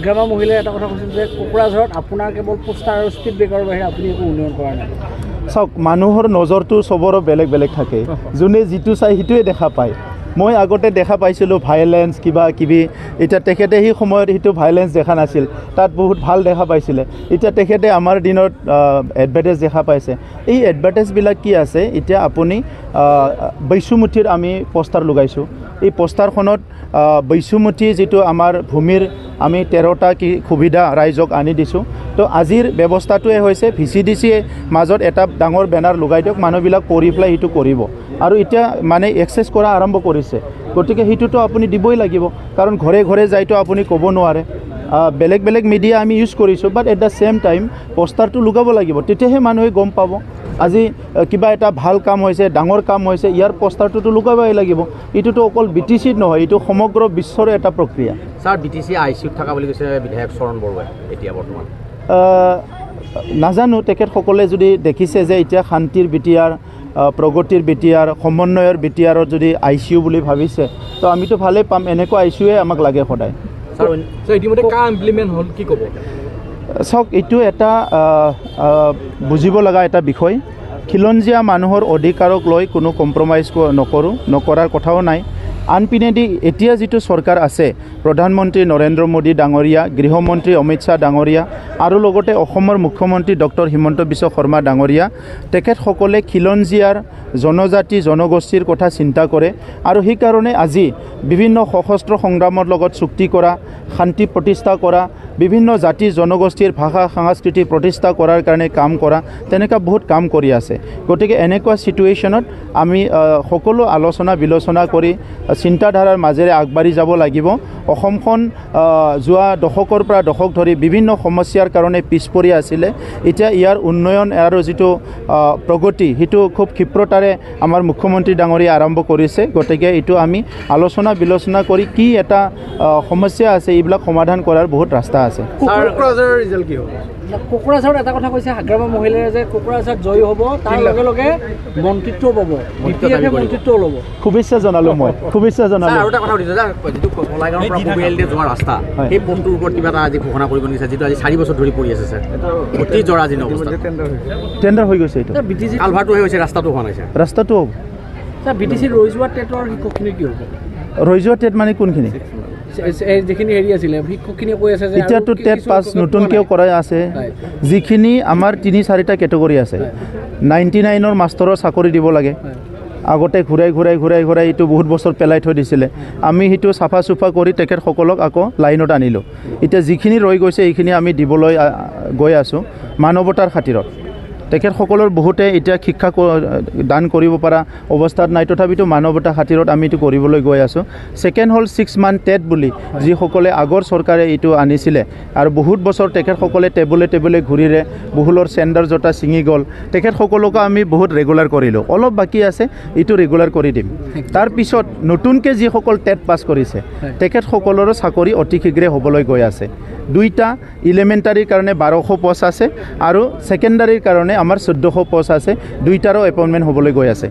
গ্ৰাম্য মহিলাৰ এটা কথা কৈছিল যে কোকৰাঝাৰত আপোনাৰ কেৱল পোষ্টাৰ আৰু স্পীড ব্ৰেকাৰৰ বাহিৰে আপুনি একো উন্নয়ন কৰা নাই। চাওক, মানুহৰ নজৰটো চবৰে বেলেগ বেলেগ থাকে, যোনে যিটো চাই সেইটোৱে দেখা পায়। মই আগতে দেখা পাইছিলোঁ ভাইলেন্স কিবা কিবি, এতিয়া তেখেতে সেই সময়ত সেইটো ভাইলেন্স দেখা নাছিল, তাত বহুত ভাল দেখা পাইছিলে। এতিয়া তেখেতে আমাৰ দিনত এডভাৰটাইজ দেখা পাইছে। এই এডভাৰটাইজবিলাক কি আছে, এতিয়া আপুনি বৈশুমুঠিৰ আমি পোষ্টাৰ লগাইছোঁ। এই পোষ্টাৰখনত বৈশুমুঠি যিটো আমাৰ ভূমিৰ আমি 13টা কি সুবিধা ৰাইজক আনি দিছোঁ। তো আজিৰ ব্যৱস্থাটোৱে হৈছে VCDCয়ে মাজত এটা ডাঙৰ বেনাৰ লগাই দিয়ক, মানুহবিলাক পঢ়ি পেলাই সেইটো কৰিব। আৰু এতিয়া মানে এক্সেছ কৰা আৰম্ভ কৰিছে, গতিকে সেইটোতো আপুনি দিবই লাগিব, কাৰণ ঘৰে ঘৰে যাইতো আপুনি ক'ব নোৱাৰে। বেলেগ বেলেগ মিডিয়া আমি ইউজ কৰিছোঁ, but at the same time পোষ্টাৰটো লগাব লাগিব, তেতিয়াহে মানুহে গম পাব আজি কিবা এটা ভাল কাম হৈছে, ডাঙৰ কাম হৈছে, ইয়াৰ পোষ্টাৰটোতো লগাবই লাগিব। এইটোতো অকল BTCত নহয়, এইটো সমগ্ৰ বিশ্বৰে এটা প্ৰক্ৰিয়া। ছাৰ, BTC ICUত থকা বুলি কৈছে বিধায়ক চৰণ বৰুৱাই এতিয়া বৰ্তমান। নাজানো, তেখেতসকলে যদি দেখিছে যে এতিয়া শান্তিৰ BTR, প্ৰগতিৰ BTR, সমন্বয়ৰ BTRত যদি ICU বুলি ভাবিছে, তো আমিতো ভালেই পাম। এনেকুৱা ICUৱে আমাক লাগে সদায়। ইতিমধ্যে কা ইমপ্লিমেণ্ট হ'ল কি ক'ব? চাওক, এইটো এটা বুজিব লগা এটা বিষয়। খিলঞ্জীয়া মানুহৰ অধিকাৰক লৈ কোনো কম্প্ৰমাইজ নকৰাৰ কথাও নাই। আনপিনেদি এতিয়া যিটো চৰকাৰ আছে, প্ৰধানমন্ত্ৰী নৰেন্দ্ৰ মোদী ডাঙৰীয়া, গৃহমন্ত্ৰী অমিত শ্বাহ ডাঙৰীয়া আৰু লগতে অসমৰ মুখ্যমন্ত্ৰী ডক্টৰ হিমন্ত বিশ্ব শৰ্মা ডাঙৰীয়া, তেখেতসকলে খিলঞ্জীয়াৰ জনজাতি জনগোষ্ঠীৰ কথা চিন্তা কৰে। আৰু সেইকাৰণে আজি বিভিন্ন সশস্ত্ৰ সংগ্ৰামৰ লগত চুক্তি কৰা, শান্তি প্ৰতিষ্ঠা কৰা, বিভিন্ন জাতি জনগোষ্ঠীৰ ভাষা সংস্কৃতি প্ৰতিষ্ঠা কৰাৰ কাৰণে কাম কৰা, তেনেকুৱা বহুত কাম কৰি আছে। গতিকে এনেকুৱা ছিটুৱেশ্যনত আমি সকলো আলোচনা বিলোচনা কৰি চিন্তাধাৰাৰ মাজেৰে আগবাঢ়ি যাব লাগিব। অসমখন যোৱা দশকৰ পৰা দশক ধৰি বিভিন্ন সমস্যাৰ কাৰণে পিছ পৰি আছিলে। এতিয়া ইয়াৰ উন্নয়ন আৰু যিটো প্ৰগতি, সেইটো খুব ক্ষিপ্ৰতাৰে আমাৰ মুখ্যমন্ত্ৰী ডাঙৰীয়া আৰম্ভ কৰিছে। গতিকে এইটো আমি আলোচনা বিলোচনা কৰি কি এটা সমস্যা আছে, এইবিলাক সমাধান কৰাৰ বহুত ৰাস্তা আছে। কোকৰাঝাৰৰ ৰিজাল্ট কি হ'ব? কোকৰাঝাৰত এটা কথা কৈছে গ্ৰাম্য মহিলাৰে যে কোকৰাঝাৰত জয়ী হ'ব, তাৰ লগে লগে মন্ত্ৰিত্বও পাব, মন্ত্ৰিত্বও ল'ব। শুভেচ্ছা জনালোঁ মই, শুভেচ্ছা জনালোঁ। আৰু এটা কথা সুধিছোঁ, যিটো কলাইগাঁৱৰ পৰা কুবিয়েলদি যোৱা ৰাস্তা, সেই পথটোৰ ওপৰত কিবা এটা আজি ঘোষণা কৰিব নিছে, যিটো আজি 4 বছৰ ধৰি পৰি আছে ছাৰ, অতি জৰাজীৰ্ণ অৱস্থা। টেণ্ডাৰ হৈ গৈছে, এইটো কালভাৰটো হৈ গৈছে, ৰাস্তাটো হোৱা নাই ছাৰ। ৰাস্তাটো হ'ব। ছাৰ, BTC ৰৈ যোৱা টেটৰ শিক্ষকখিনি কি হ'ব? ৰৈ যোৱা টেট মানে কোনখিনি? যিখিনি হেৰি আছিলে শিক্ষকখিনিয়ে কৈ আছে যে এতিয়াতো টেট পাছ নতুনকৈও কৰাই আছে। যিখিনি আমাৰ 3-4টা কেটেগৰী আছে, 99ৰ মাষ্টৰৰ চাকৰি দিব লাগে। আগতে ঘূৰাই এইটো বহুত বছৰ পেলাই থৈ দিছিলে। আমি সেইটো চাফা চুফা কৰি তেখেতসকলক আকৌ লাইনত আনিলোঁ। এতিয়া যিখিনি ৰৈ গৈছে এইখিনি আমি দিবলৈ গৈ আছোঁ মানৱতাৰ খাতিৰত। তেখেতসকলৰ বহুতে এতিয়া শিক্ষা দান কৰিব পৰা অৱস্থাত নাই, তথাপিতো মানৱতাৰ খাতিৰত আমি এইটো কৰিবলৈ গৈ আছোঁ। ছেকেণ্ড হ'ল 6 মান্থ টেট বুলি, যিসকলে আগৰ চৰকাৰে এইটো আনিছিলে আৰু বহুত বছৰ তেখেতসকলে টেবুলে ঘূৰিৰে বহুলৰ চেণ্ডাৰ জোতা ছিঙি গ'ল। তেখেতসকলকো আমি বহুত ৰেগুলাৰ কৰিলোঁ, অলপ বাকী আছে, এইটো ৰেগুলাৰ কৰি দিম। তাৰপিছত নতুনকৈ যিসকল টেট পাছ কৰিছে তেখেতসকলৰো চাকৰি অতি শীঘ্ৰে হ'বলৈ গৈ আছে। 2টা ইলেমেণ্টাৰীৰ কাৰণে 1200 পষ্ট আছে আৰু ছেকেণ্ডাৰীৰ কাৰণে আমাৰ 1400 পষ্ট আছে। 2টাৰো এপইণ্টমেণ্ট হ'বলৈ গৈ আছে।